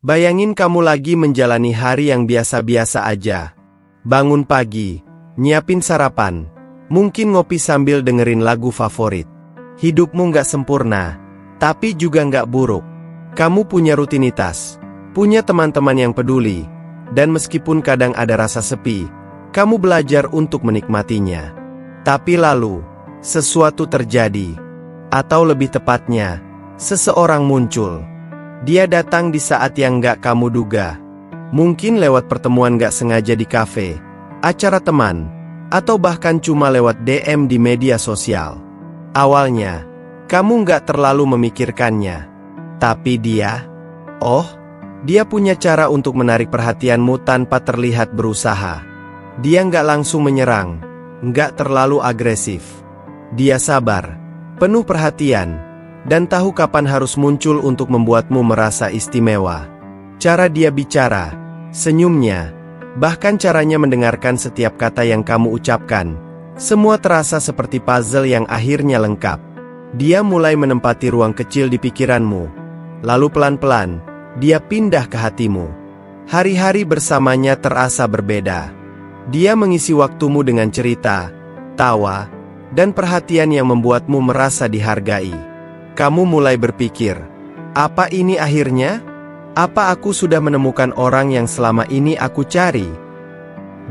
Bayangin kamu lagi menjalani hari yang biasa-biasa aja. Bangun pagi, nyiapin sarapan, mungkin ngopi sambil dengerin lagu favorit. Hidupmu nggak sempurna, tapi juga nggak buruk. Kamu punya rutinitas, punya teman-teman yang peduli, dan meskipun kadang ada rasa sepi, kamu belajar untuk menikmatinya. Tapi lalu, sesuatu terjadi, atau lebih tepatnya, seseorang muncul. Dia datang di saat yang nggak kamu duga. Mungkin lewat pertemuan nggak sengaja di kafe, acara teman, atau bahkan cuma lewat DM di media sosial. Awalnya, kamu nggak terlalu memikirkannya. Tapi dia punya cara untuk menarik perhatianmu tanpa terlihat berusaha. Dia nggak langsung menyerang, nggak terlalu agresif. Dia sabar, penuh perhatian, dan tahu kapan harus muncul untuk membuatmu merasa istimewa. Cara dia bicara, senyumnya, bahkan caranya mendengarkan setiap kata yang kamu ucapkan, semua terasa seperti puzzle yang akhirnya lengkap. Dia mulai menempati ruang kecil di pikiranmu, lalu pelan-pelan, dia pindah ke hatimu. Hari-hari bersamanya terasa berbeda. Dia mengisi waktumu dengan cerita, tawa, dan perhatian yang membuatmu merasa dihargai. Kamu mulai berpikir, apa ini akhirnya? Apa aku sudah menemukan orang yang selama ini aku cari?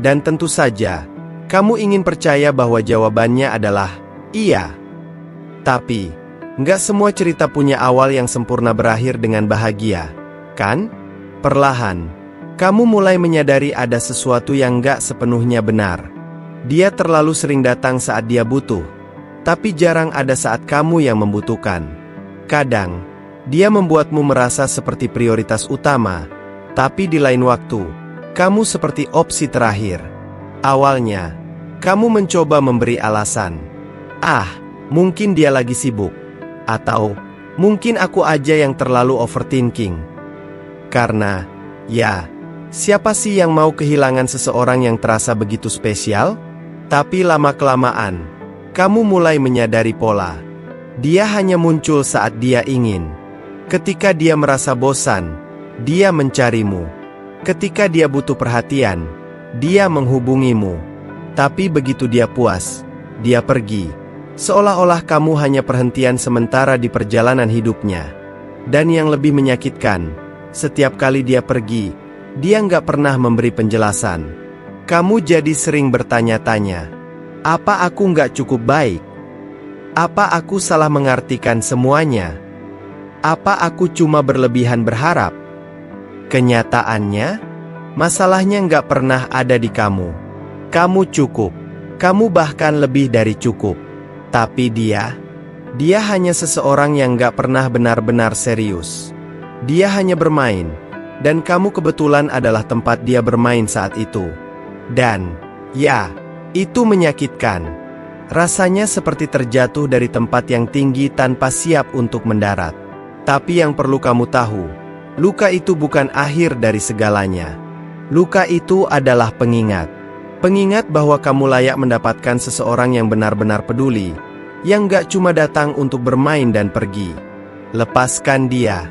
Dan tentu saja, kamu ingin percaya bahwa jawabannya adalah iya. Tapi, nggak semua cerita punya awal yang sempurna berakhir dengan bahagia, kan? Perlahan, kamu mulai menyadari ada sesuatu yang nggak sepenuhnya benar. Dia terlalu sering datang saat dia butuh, tapi jarang ada saat kamu yang membutuhkan. Kadang, dia membuatmu merasa seperti prioritas utama, tapi di lain waktu, kamu seperti opsi terakhir. Awalnya, kamu mencoba memberi alasan. Mungkin dia lagi sibuk. Atau, mungkin aku aja yang terlalu overthinking. Karena, siapa sih yang mau kehilangan seseorang yang terasa begitu spesial? Tapi lama-kelamaan, kamu mulai menyadari pola. Dia hanya muncul saat dia ingin. Ketika dia merasa bosan, dia mencarimu. Ketika dia butuh perhatian, dia menghubungimu. Tapi begitu dia puas, dia pergi. Seolah-olah kamu hanya perhentian sementara di perjalanan hidupnya. Dan yang lebih menyakitkan, setiap kali dia pergi, dia nggak pernah memberi penjelasan. Kamu jadi sering bertanya-tanya, apa aku nggak cukup baik? Apa aku salah mengartikan semuanya? Apa aku cuma berlebihan berharap? Kenyataannya, masalahnya nggak pernah ada di kamu. Kamu cukup. Kamu bahkan lebih dari cukup. Tapi dia hanya seseorang yang nggak pernah benar-benar serius. Dia hanya bermain, dan kamu kebetulan adalah tempat dia bermain saat itu. Dan, itu menyakitkan. Rasanya seperti terjatuh dari tempat yang tinggi tanpa siap untuk mendarat. Tapi yang perlu kamu tahu, luka itu bukan akhir dari segalanya. Luka itu adalah pengingat. Pengingat bahwa kamu layak mendapatkan seseorang yang benar-benar peduli, yang gak cuma datang untuk bermain dan pergi. Lepaskan dia.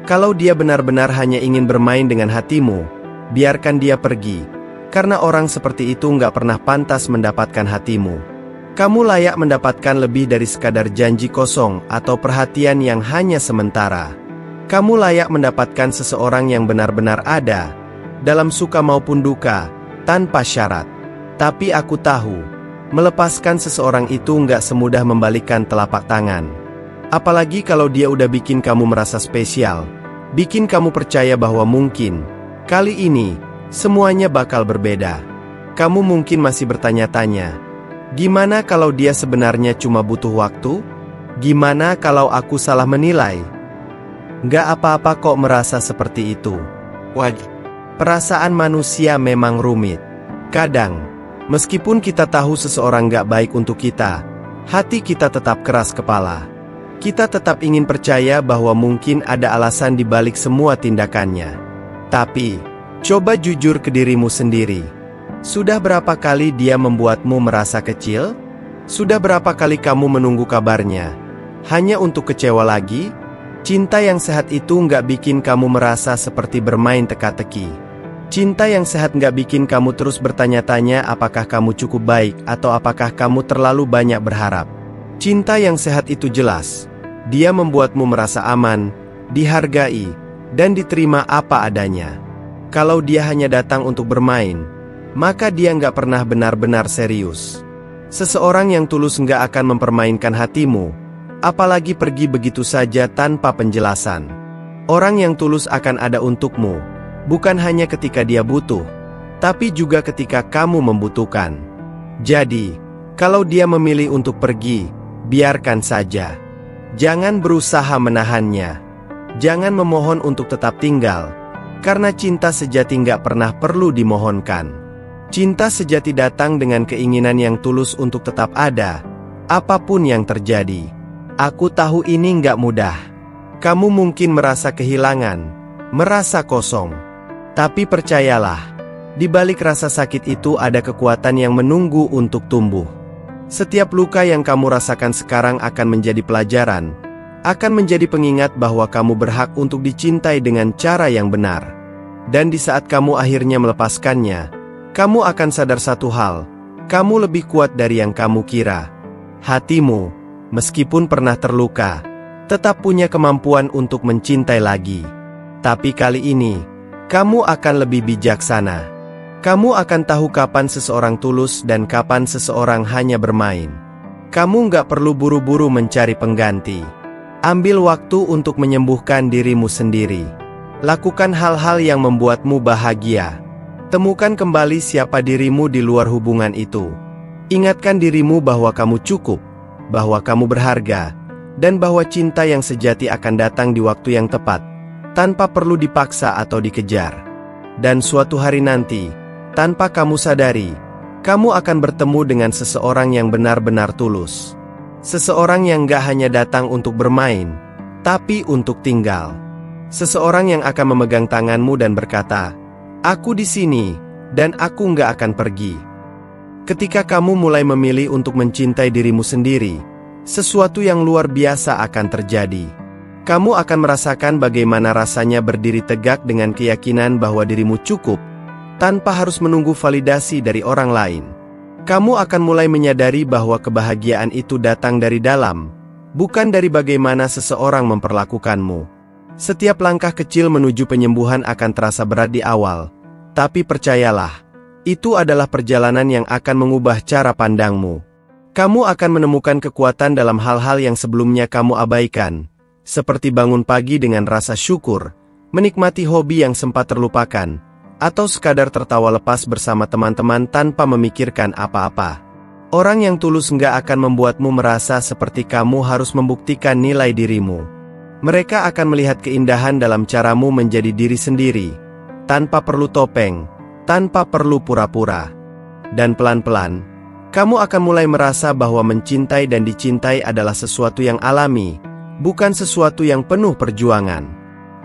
Kalau dia benar-benar hanya ingin bermain dengan hatimu, biarkan dia pergi. Karena orang seperti itu nggak pernah pantas mendapatkan hatimu. Kamu layak mendapatkan lebih dari sekadar janji kosong atau perhatian yang hanya sementara. Kamu layak mendapatkan seseorang yang benar-benar ada, dalam suka maupun duka, tanpa syarat. Tapi aku tahu, melepaskan seseorang itu nggak semudah membalikkan telapak tangan. Apalagi kalau dia udah bikin kamu merasa spesial, bikin kamu percaya bahwa mungkin, kali ini, semuanya bakal berbeda. Kamu mungkin masih bertanya-tanya, gimana kalau dia sebenarnya cuma butuh waktu? Gimana kalau aku salah menilai? Nggak apa-apa kok merasa seperti itu. Perasaan manusia memang rumit. Kadang, meskipun kita tahu seseorang nggak baik untuk kita, hati kita tetap keras kepala. Kita tetap ingin percaya bahwa mungkin ada alasan di balik semua tindakannya. Tapi, coba jujur ke dirimu sendiri. Sudah berapa kali dia membuatmu merasa kecil? Sudah berapa kali kamu menunggu kabarnya hanya untuk kecewa lagi? Cinta yang sehat itu nggak bikin kamu merasa seperti bermain teka-teki. Cinta yang sehat nggak bikin kamu terus bertanya-tanya apakah kamu cukup baik atau apakah kamu terlalu banyak berharap. Cinta yang sehat itu jelas. Dia membuatmu merasa aman, dihargai, dan diterima apa adanya. Kalau dia hanya datang untuk bermain, maka dia nggak pernah benar-benar serius. Seseorang yang tulus nggak akan mempermainkan hatimu, apalagi pergi begitu saja tanpa penjelasan. Orang yang tulus akan ada untukmu, bukan hanya ketika dia butuh, tapi juga ketika kamu membutuhkan. Jadi, kalau dia memilih untuk pergi, biarkan saja. Jangan berusaha menahannya. Jangan memohon untuk tetap tinggal, karena cinta sejati nggak pernah perlu dimohonkan. Cinta sejati datang dengan keinginan yang tulus untuk tetap ada, apapun yang terjadi. Aku tahu ini nggak mudah. Kamu mungkin merasa kehilangan, merasa kosong. Tapi percayalah, di balik rasa sakit itu ada kekuatan yang menunggu untuk tumbuh. Setiap luka yang kamu rasakan sekarang akan menjadi pelajaran, akan menjadi pengingat bahwa kamu berhak untuk dicintai dengan cara yang benar. Dan di saat kamu akhirnya melepaskannya, kamu akan sadar satu hal, kamu lebih kuat dari yang kamu kira. Hatimu, meskipun pernah terluka, tetap punya kemampuan untuk mencintai lagi. Tapi kali ini, kamu akan lebih bijaksana. Kamu akan tahu kapan seseorang tulus dan kapan seseorang hanya bermain. Kamu nggak perlu buru-buru mencari pengganti. Ambil waktu untuk menyembuhkan dirimu sendiri. Lakukan hal-hal yang membuatmu bahagia. Temukan kembali siapa dirimu di luar hubungan itu. Ingatkan dirimu bahwa kamu cukup, bahwa kamu berharga, dan bahwa cinta yang sejati akan datang di waktu yang tepat, tanpa perlu dipaksa atau dikejar. Dan suatu hari nanti, tanpa kamu sadari, kamu akan bertemu dengan seseorang yang benar-benar tulus. Seseorang yang gak hanya datang untuk bermain, tapi untuk tinggal. Seseorang yang akan memegang tanganmu dan berkata, "Aku di sini, dan aku gak akan pergi." Ketika kamu mulai memilih untuk mencintai dirimu sendiri, sesuatu yang luar biasa akan terjadi. Kamu akan merasakan bagaimana rasanya berdiri tegak dengan keyakinan bahwa dirimu cukup, tanpa harus menunggu validasi dari orang lain. Kamu akan mulai menyadari bahwa kebahagiaan itu datang dari dalam, bukan dari bagaimana seseorang memperlakukanmu. Setiap langkah kecil menuju penyembuhan akan terasa berat di awal, tapi percayalah, itu adalah perjalanan yang akan mengubah cara pandangmu. Kamu akan menemukan kekuatan dalam hal-hal yang sebelumnya kamu abaikan, seperti bangun pagi dengan rasa syukur, menikmati hobi yang sempat terlupakan, atau sekadar tertawa lepas bersama teman-teman tanpa memikirkan apa-apa. Orang yang tulus nggak akan membuatmu merasa seperti kamu harus membuktikan nilai dirimu. Mereka akan melihat keindahan dalam caramu menjadi diri sendiri, tanpa perlu topeng, tanpa perlu pura-pura. Dan pelan-pelan, kamu akan mulai merasa bahwa mencintai dan dicintai adalah sesuatu yang alami, bukan sesuatu yang penuh perjuangan.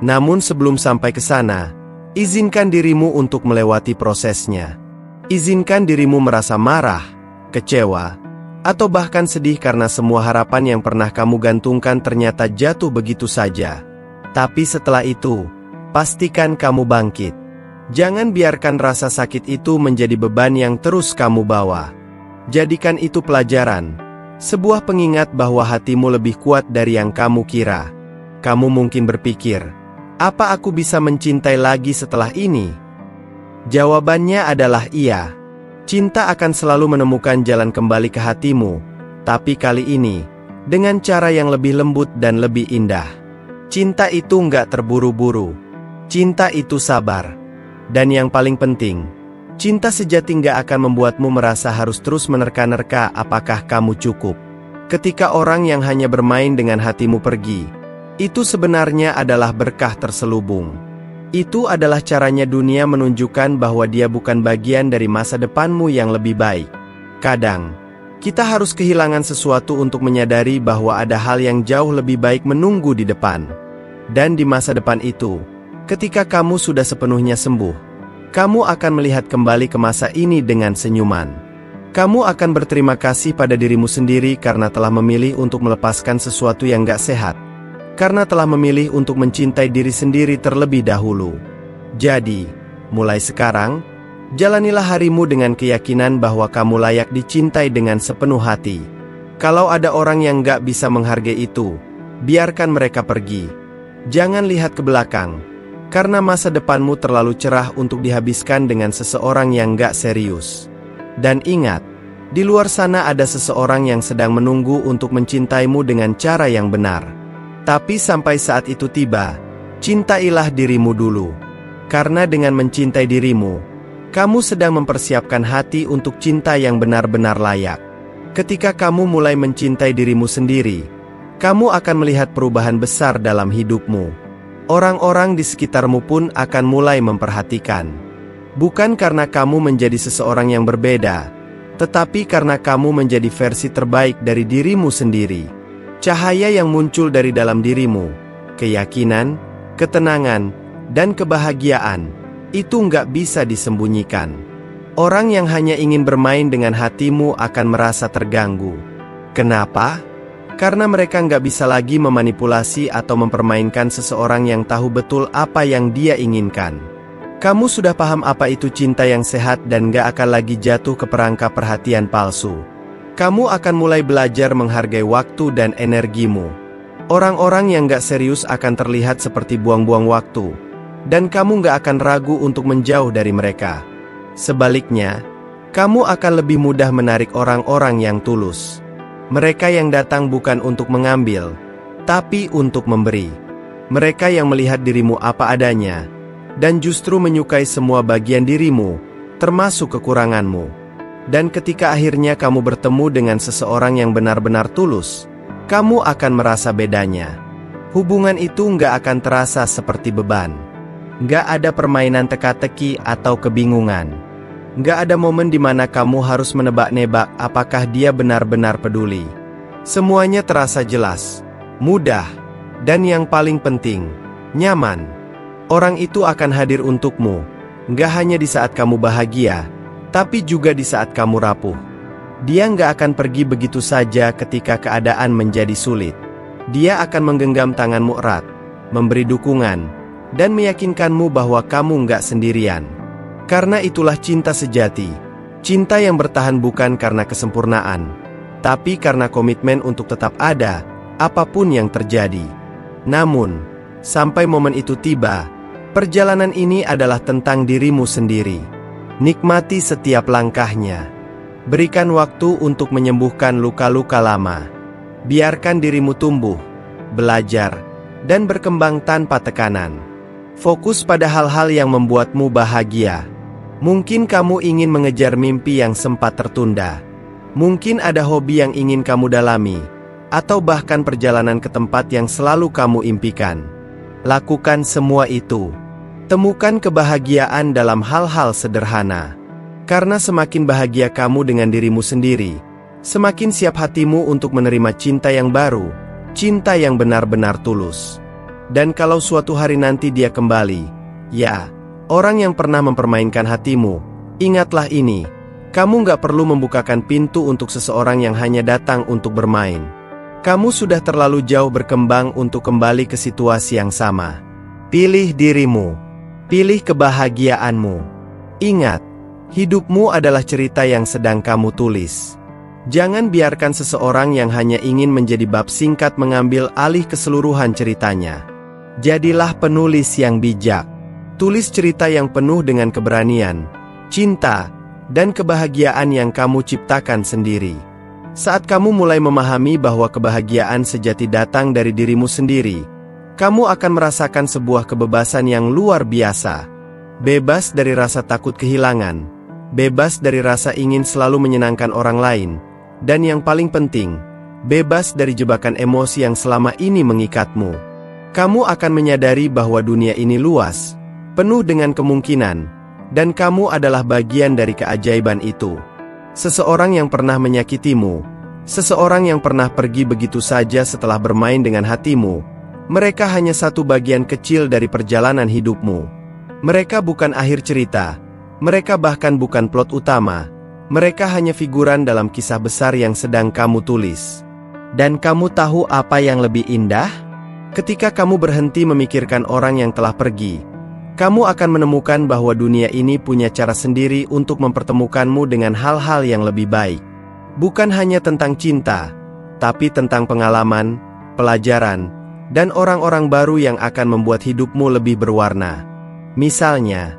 Namun sebelum sampai ke sana, izinkan dirimu untuk melewati prosesnya. Izinkan dirimu merasa marah, kecewa, atau bahkan sedih karena semua harapan yang pernah kamu gantungkan ternyata jatuh begitu saja. Tapi setelah itu, pastikan kamu bangkit. Jangan biarkan rasa sakit itu menjadi beban yang terus kamu bawa. Jadikan itu pelajaran, sebuah pengingat bahwa hatimu lebih kuat dari yang kamu kira. Kamu mungkin berpikir, apa aku bisa mencintai lagi setelah ini? Jawabannya adalah iya. Cinta akan selalu menemukan jalan kembali ke hatimu, tapi kali ini, dengan cara yang lebih lembut dan lebih indah. Cinta itu nggak terburu-buru. Cinta itu sabar. Dan yang paling penting, cinta sejati nggak akan membuatmu merasa harus terus menerka-nerka apakah kamu cukup. Ketika orang yang hanya bermain dengan hatimu pergi, itu sebenarnya adalah berkah terselubung. Itu adalah caranya dunia menunjukkan bahwa dia bukan bagian dari masa depanmu yang lebih baik. Kadang, kita harus kehilangan sesuatu untuk menyadari bahwa ada hal yang jauh lebih baik menunggu di depan. Dan di masa depan itu, ketika kamu sudah sepenuhnya sembuh, kamu akan melihat kembali ke masa ini dengan senyuman. Kamu akan berterima kasih pada dirimu sendiri karena telah memilih untuk melepaskan sesuatu yang gak sehat. karena telah memilih untuk mencintai diri sendiri terlebih dahulu. Jadi, mulai sekarang, jalanilah harimu dengan keyakinan bahwa kamu layak dicintai dengan sepenuh hati. Kalau ada orang yang gak bisa menghargai itu, biarkan mereka pergi. Jangan lihat ke belakang, karena masa depanmu terlalu cerah untuk dihabiskan dengan seseorang yang gak serius. Dan ingat, di luar sana ada seseorang yang sedang menunggu untuk mencintaimu dengan cara yang benar. Tapi sampai saat itu tiba, cintailah dirimu dulu. Karena dengan mencintai dirimu, kamu sedang mempersiapkan hati untuk cinta yang benar-benar layak. Ketika kamu mulai mencintai dirimu sendiri, kamu akan melihat perubahan besar dalam hidupmu. Orang-orang di sekitarmu pun akan mulai memperhatikan. Bukan karena kamu menjadi seseorang yang berbeda, tetapi karena kamu menjadi versi terbaik dari dirimu sendiri. Cahaya yang muncul dari dalam dirimu, keyakinan, ketenangan, dan kebahagiaan, itu nggak bisa disembunyikan. Orang yang hanya ingin bermain dengan hatimu akan merasa terganggu. Kenapa? Karena mereka nggak bisa lagi memanipulasi atau mempermainkan seseorang yang tahu betul apa yang dia inginkan. Kamu sudah paham apa itu cinta yang sehat dan gak akan lagi jatuh ke perangkap perhatian palsu. Kamu akan mulai belajar menghargai waktu dan energimu. Orang-orang yang gak serius akan terlihat seperti buang-buang waktu, dan kamu gak akan ragu untuk menjauh dari mereka. Sebaliknya, kamu akan lebih mudah menarik orang-orang yang tulus. Mereka yang datang bukan untuk mengambil, tapi untuk memberi. Mereka yang melihat dirimu apa adanya, dan justru menyukai semua bagian dirimu, termasuk kekuranganmu. Dan ketika akhirnya kamu bertemu dengan seseorang yang benar-benar tulus, kamu akan merasa bedanya. Hubungan itu nggak akan terasa seperti beban. Nggak ada permainan teka-teki atau kebingungan. Nggak ada momen di mana kamu harus menebak-nebak apakah dia benar-benar peduli. Semuanya terasa jelas, mudah, dan yang paling penting, nyaman. Orang itu akan hadir untukmu, nggak hanya di saat kamu bahagia, tapi juga di saat kamu rapuh. Dia nggak akan pergi begitu saja ketika keadaan menjadi sulit. Dia akan menggenggam tanganmu erat, memberi dukungan, dan meyakinkanmu bahwa kamu nggak sendirian. Karena itulah cinta sejati, cinta yang bertahan bukan karena kesempurnaan, tapi karena komitmen untuk tetap ada, apapun yang terjadi. Namun, sampai momen itu tiba, perjalanan ini adalah tentang dirimu sendiri. Nikmati setiap langkahnya. Berikan waktu untuk menyembuhkan luka-luka lama. Biarkan dirimu tumbuh, belajar, dan berkembang tanpa tekanan. Fokus pada hal-hal yang membuatmu bahagia. Mungkin kamu ingin mengejar mimpi yang sempat tertunda. Mungkin ada hobi yang ingin kamu dalami, atau bahkan perjalanan ke tempat yang selalu kamu impikan. Lakukan semua itu. Temukan kebahagiaan dalam hal-hal sederhana. Karena semakin bahagia kamu dengan dirimu sendiri, semakin siap hatimu untuk menerima cinta yang baru, cinta yang benar-benar tulus. Dan kalau suatu hari nanti dia kembali, ya, orang yang pernah mempermainkan hatimu, ingatlah ini, kamu nggak perlu membukakan pintu untuk seseorang yang hanya datang untuk bermain. Kamu sudah terlalu jauh berkembang untuk kembali ke situasi yang sama. Pilih dirimu. Pilih kebahagiaanmu. Ingat, hidupmu adalah cerita yang sedang kamu tulis. Jangan biarkan seseorang yang hanya ingin menjadi bab singkat mengambil alih keseluruhan ceritanya. Jadilah penulis yang bijak. Tulis cerita yang penuh dengan keberanian, cinta, dan kebahagiaan yang kamu ciptakan sendiri. Saat kamu mulai memahami bahwa kebahagiaan sejati datang dari dirimu sendiri, kamu akan merasakan sebuah kebebasan yang luar biasa. Bebas dari rasa takut kehilangan, bebas dari rasa ingin selalu menyenangkan orang lain, dan yang paling penting, bebas dari jebakan emosi yang selama ini mengikatmu. Kamu akan menyadari bahwa dunia ini luas, penuh dengan kemungkinan, dan kamu adalah bagian dari keajaiban itu. Seseorang yang pernah menyakitimu, seseorang yang pernah pergi begitu saja setelah bermain dengan hatimu, mereka hanya satu bagian kecil dari perjalanan hidupmu. Mereka bukan akhir cerita, mereka bahkan bukan plot utama, mereka hanya figuran dalam kisah besar yang sedang kamu tulis. Dan kamu tahu apa yang lebih indah? Ketika kamu berhenti memikirkan orang yang telah pergi, kamu akan menemukan bahwa dunia ini punya cara sendiri untuk mempertemukanmu dengan hal-hal yang lebih baik. Bukan hanya tentang cinta, tapi tentang pengalaman, pelajaran, dan orang-orang baru yang akan membuat hidupmu lebih berwarna. Misalnya,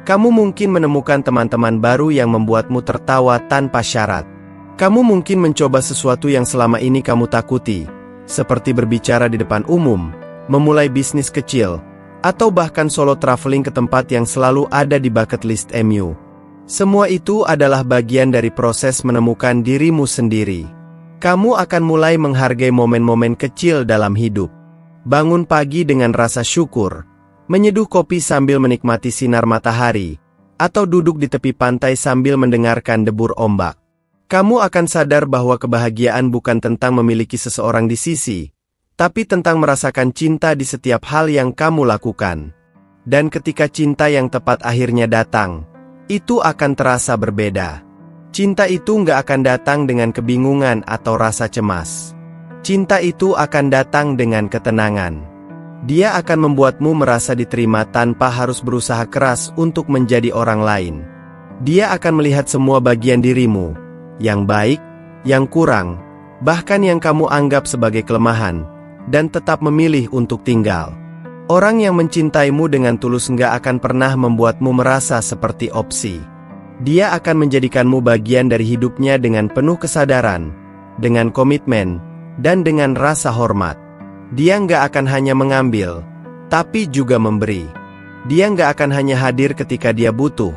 kamu mungkin menemukan teman-teman baru yang membuatmu tertawa tanpa syarat. Kamu mungkin mencoba sesuatu yang selama ini kamu takuti, seperti berbicara di depan umum, memulai bisnis kecil, atau bahkan solo traveling ke tempat yang selalu ada di bucket list MU. Semua itu adalah bagian dari proses menemukan dirimu sendiri. Kamu akan mulai menghargai momen-momen kecil dalam hidup. Bangun pagi dengan rasa syukur, menyeduh kopi sambil menikmati sinar matahari, atau duduk di tepi pantai sambil mendengarkan debur ombak. Kamu akan sadar bahwa kebahagiaan bukan tentang memiliki seseorang di sisi, tapi tentang merasakan cinta di setiap hal yang kamu lakukan. Dan ketika cinta yang tepat akhirnya datang, itu akan terasa berbeda. Cinta itu nggak akan datang dengan kebingungan atau rasa cemas. Cinta itu akan datang dengan ketenangan. Dia akan membuatmu merasa diterima tanpa harus berusaha keras untuk menjadi orang lain. Dia akan melihat semua bagian dirimu, yang baik, yang kurang, bahkan yang kamu anggap sebagai kelemahan, dan tetap memilih untuk tinggal. Orang yang mencintaimu dengan tulus nggak akan pernah membuatmu merasa seperti opsi. Dia akan menjadikanmu bagian dari hidupnya dengan penuh kesadaran, dengan komitmen, dan dengan rasa hormat. Dia nggak akan hanya mengambil, tapi juga memberi. Dia nggak akan hanya hadir ketika dia butuh,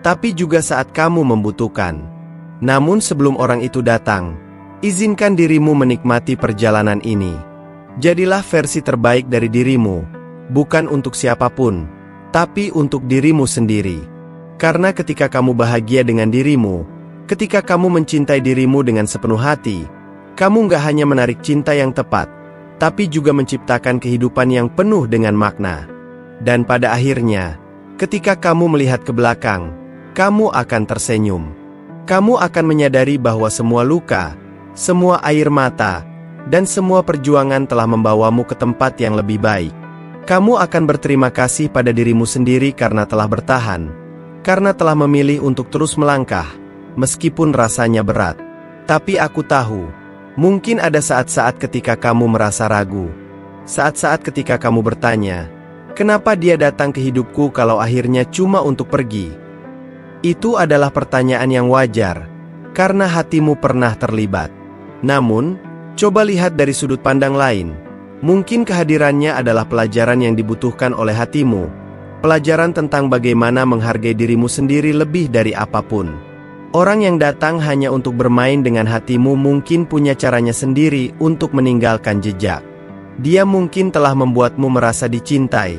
tapi juga saat kamu membutuhkan. Namun sebelum orang itu datang, izinkan dirimu menikmati perjalanan ini. Jadilah versi terbaik dari dirimu, bukan untuk siapapun, tapi untuk dirimu sendiri. Karena ketika kamu bahagia dengan dirimu, ketika kamu mencintai dirimu dengan sepenuh hati, kamu nggak hanya menarik cinta yang tepat, tapi juga menciptakan kehidupan yang penuh dengan makna. Dan pada akhirnya, ketika kamu melihat ke belakang, kamu akan tersenyum. Kamu akan menyadari bahwa semua luka, semua air mata, dan semua perjuangan telah membawamu ke tempat yang lebih baik. Kamu akan berterima kasih pada dirimu sendiri karena telah bertahan, karena telah memilih untuk terus melangkah, meskipun rasanya berat. Tapi aku tahu, mungkin ada saat-saat ketika kamu merasa ragu. Saat-saat ketika kamu bertanya, kenapa dia datang ke hidupku kalau akhirnya cuma untuk pergi? Itu adalah pertanyaan yang wajar, karena hatimu pernah terlibat. Namun, coba lihat dari sudut pandang lain. Mungkin kehadirannya adalah pelajaran yang dibutuhkan oleh hatimu. Pelajaran tentang bagaimana menghargai dirimu sendiri lebih dari apapun. Orang yang datang hanya untuk bermain dengan hatimu mungkin punya caranya sendiri untuk meninggalkan jejak. Dia mungkin telah membuatmu merasa dicintai,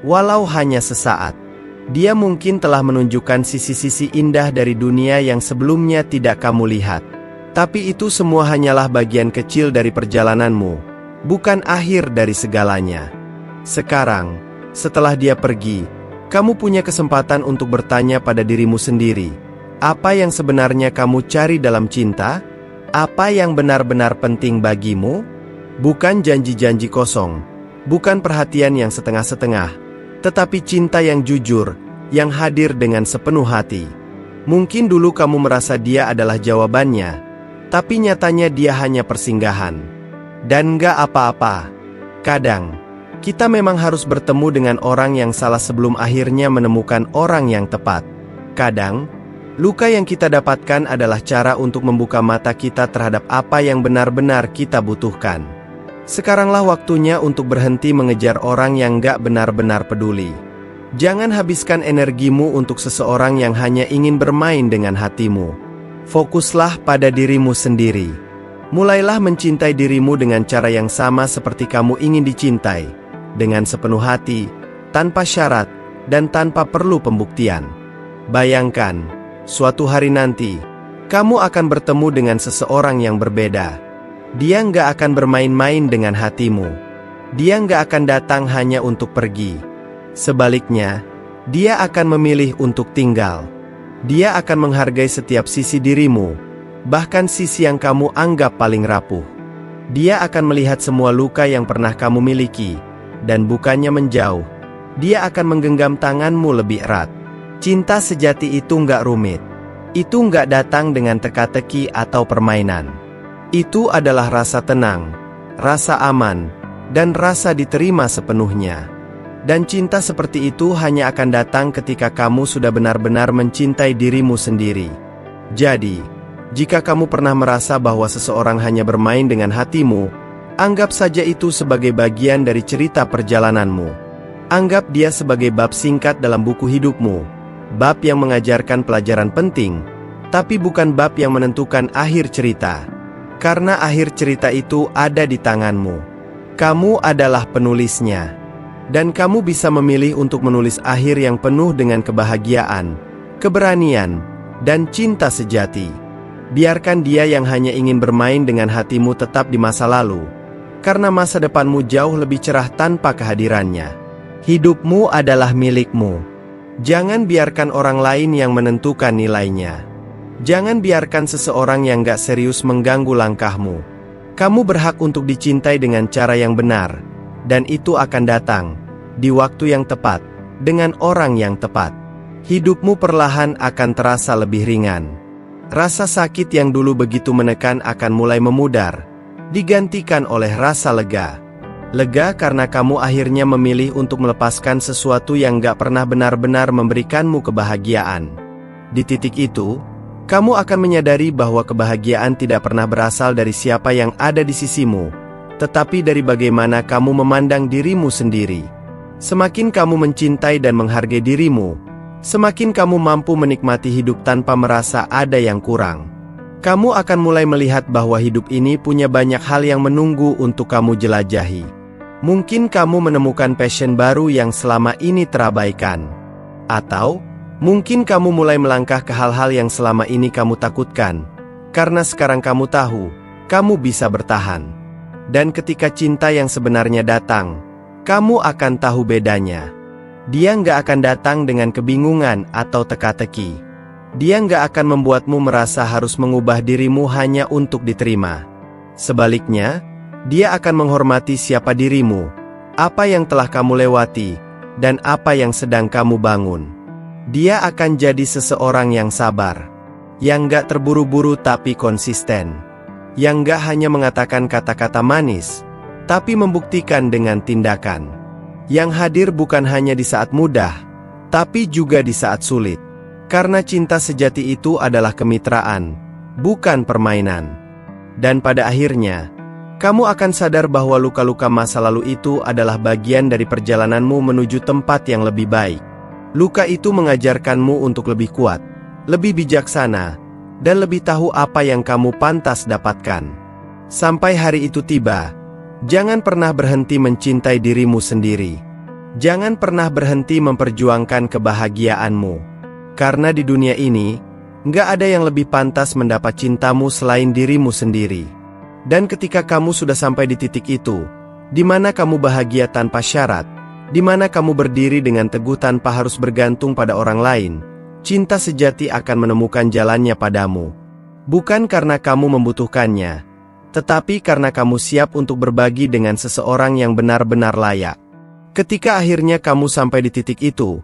walau hanya sesaat. Dia mungkin telah menunjukkan sisi-sisi indah dari dunia yang sebelumnya tidak kamu lihat. Tapi itu semua hanyalah bagian kecil dari perjalananmu, bukan akhir dari segalanya. Sekarang, setelah dia pergi, kamu punya kesempatan untuk bertanya pada dirimu sendiri, apa yang sebenarnya kamu cari dalam cinta? Apa yang benar-benar penting bagimu? Bukan janji-janji kosong, bukan perhatian yang setengah-setengah, tetapi cinta yang jujur, yang hadir dengan sepenuh hati. Mungkin dulu kamu merasa dia adalah jawabannya, tapi nyatanya dia hanya persinggahan. Dan nggak apa-apa. Kadang, kita memang harus bertemu dengan orang yang salah sebelum akhirnya menemukan orang yang tepat. Kadang, luka yang kita dapatkan adalah cara untuk membuka mata kita terhadap apa yang benar-benar kita butuhkan. Sekaranglah waktunya untuk berhenti mengejar orang yang gak benar-benar peduli. Jangan habiskan energimu untuk seseorang yang hanya ingin bermain dengan hatimu. Fokuslah pada dirimu sendiri. Mulailah mencintai dirimu dengan cara yang sama seperti kamu ingin dicintai, dengan sepenuh hati, tanpa syarat, dan tanpa perlu pembuktian. Bayangkan, suatu hari nanti, kamu akan bertemu dengan seseorang yang berbeda. Dia nggak akan bermain-main dengan hatimu. Dia nggak akan datang hanya untuk pergi. Sebaliknya, dia akan memilih untuk tinggal. Dia akan menghargai setiap sisi dirimu, bahkan sisi yang kamu anggap paling rapuh. Dia akan melihat semua luka yang pernah kamu miliki, dan bukannya menjauh, dia akan menggenggam tanganmu lebih erat. Cinta sejati itu nggak rumit. Itu nggak datang dengan teka-teki atau permainan. Itu adalah rasa tenang, rasa aman, dan rasa diterima sepenuhnya. Dan cinta seperti itu hanya akan datang ketika kamu sudah benar-benar mencintai dirimu sendiri. Jadi, jika kamu pernah merasa bahwa seseorang hanya bermain dengan hatimu, anggap saja itu sebagai bagian dari cerita perjalananmu. Anggap dia sebagai bab singkat dalam buku hidupmu, bab yang mengajarkan pelajaran penting, tapi bukan bab yang menentukan akhir cerita. Karena akhir cerita itu ada di tanganmu. Kamu adalah penulisnya. Dan kamu bisa memilih untuk menulis akhir yang penuh dengan kebahagiaan, keberanian, dan cinta sejati. Biarkan dia yang hanya ingin bermain dengan hatimu tetap di masa lalu, karena masa depanmu jauh lebih cerah tanpa kehadirannya. Hidupmu adalah milikmu. Jangan biarkan orang lain yang menentukan nilainya. Jangan biarkan seseorang yang gak serius mengganggu langkahmu. Kamu berhak untuk dicintai dengan cara yang benar, dan itu akan datang di waktu yang tepat, dengan orang yang tepat. Hidupmu perlahan akan terasa lebih ringan. Rasa sakit yang dulu begitu menekan akan mulai memudar, digantikan oleh rasa lega. Lega karena kamu akhirnya memilih untuk melepaskan sesuatu yang gak pernah benar-benar memberikanmu kebahagiaan. Di titik itu, kamu akan menyadari bahwa kebahagiaan tidak pernah berasal dari siapa yang ada di sisimu, tetapi dari bagaimana kamu memandang dirimu sendiri. Semakin kamu mencintai dan menghargai dirimu, semakin kamu mampu menikmati hidup tanpa merasa ada yang kurang. Kamu akan mulai melihat bahwa hidup ini punya banyak hal yang menunggu untuk kamu jelajahi. Mungkin kamu menemukan passion baru yang selama ini terabaikan. Atau, mungkin kamu mulai melangkah ke hal-hal yang selama ini kamu takutkan. Karena sekarang kamu tahu, kamu bisa bertahan. Dan ketika cinta yang sebenarnya datang, kamu akan tahu bedanya. Dia nggak akan datang dengan kebingungan atau teka-teki. Dia nggak akan membuatmu merasa harus mengubah dirimu hanya untuk diterima. Sebaliknya, dia akan menghormati siapa dirimu, apa yang telah kamu lewati, dan apa yang sedang kamu bangun. Dia akan jadi seseorang yang sabar, yang nggak terburu-buru tapi konsisten, yang nggak hanya mengatakan kata-kata manis, tapi membuktikan dengan tindakan. Yang hadir bukan hanya di saat mudah, tapi juga di saat sulit. Karena cinta sejati itu adalah kemitraan, bukan permainan. Dan pada akhirnya, kamu akan sadar bahwa luka-luka masa lalu itu adalah bagian dari perjalananmu menuju tempat yang lebih baik. Luka itu mengajarkanmu untuk lebih kuat, lebih bijaksana, dan lebih tahu apa yang kamu pantas dapatkan. Sampai hari itu tiba, jangan pernah berhenti mencintai dirimu sendiri. Jangan pernah berhenti memperjuangkan kebahagiaanmu. Karena di dunia ini, nggak ada yang lebih pantas mendapat cintamu selain dirimu sendiri. Dan ketika kamu sudah sampai di titik itu, di mana kamu bahagia tanpa syarat, di mana kamu berdiri dengan teguh tanpa harus bergantung pada orang lain, cinta sejati akan menemukan jalannya padamu. Bukan karena kamu membutuhkannya, tetapi karena kamu siap untuk berbagi dengan seseorang yang benar-benar layak. Ketika akhirnya kamu sampai di titik itu,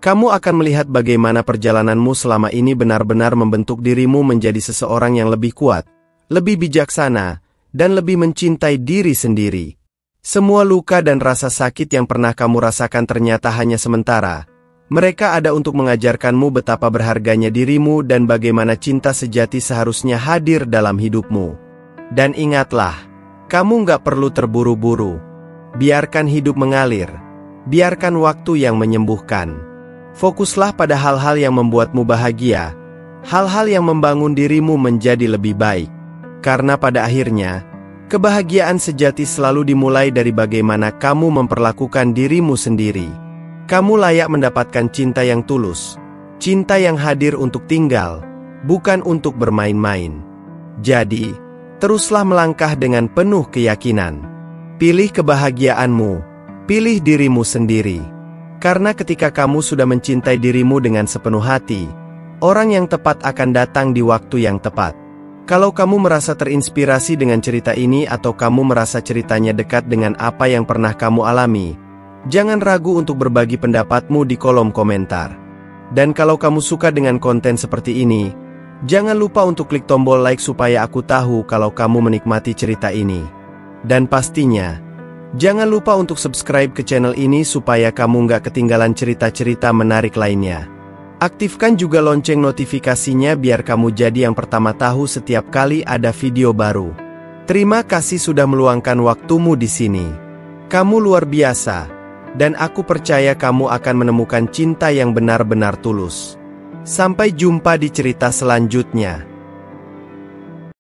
kamu akan melihat bagaimana perjalananmu selama ini benar-benar membentuk dirimu menjadi seseorang yang lebih kuat, lebih bijaksana, dan lebih mencintai diri sendiri. Semua luka dan rasa sakit yang pernah kamu rasakan ternyata hanya sementara. Mereka ada untuk mengajarkanmu betapa berharganya dirimu dan bagaimana cinta sejati seharusnya hadir dalam hidupmu. Dan ingatlah, kamu nggak perlu terburu-buru. Biarkan hidup mengalir. Biarkan waktu yang menyembuhkan. Fokuslah pada hal-hal yang membuatmu bahagia, hal-hal yang membangun dirimu menjadi lebih baik. Karena pada akhirnya, kebahagiaan sejati selalu dimulai dari bagaimana kamu memperlakukan dirimu sendiri. Kamu layak mendapatkan cinta yang tulus, cinta yang hadir untuk tinggal, bukan untuk bermain-main. Jadi, teruslah melangkah dengan penuh keyakinan. Pilih kebahagiaanmu, pilih dirimu sendiri. Karena ketika kamu sudah mencintai dirimu dengan sepenuh hati, orang yang tepat akan datang di waktu yang tepat. Kalau kamu merasa terinspirasi dengan cerita ini atau kamu merasa ceritanya dekat dengan apa yang pernah kamu alami, jangan ragu untuk berbagi pendapatmu di kolom komentar. Dan kalau kamu suka dengan konten seperti ini, jangan lupa untuk klik tombol like supaya aku tahu kalau kamu menikmati cerita ini. Dan pastinya, jangan lupa untuk subscribe ke channel ini supaya kamu nggak ketinggalan cerita-cerita menarik lainnya. Aktifkan juga lonceng notifikasinya biar kamu jadi yang pertama tahu setiap kali ada video baru. Terima kasih sudah meluangkan waktumu di sini. Kamu luar biasa, dan aku percaya kamu akan menemukan cinta yang benar-benar tulus. Sampai jumpa di cerita selanjutnya.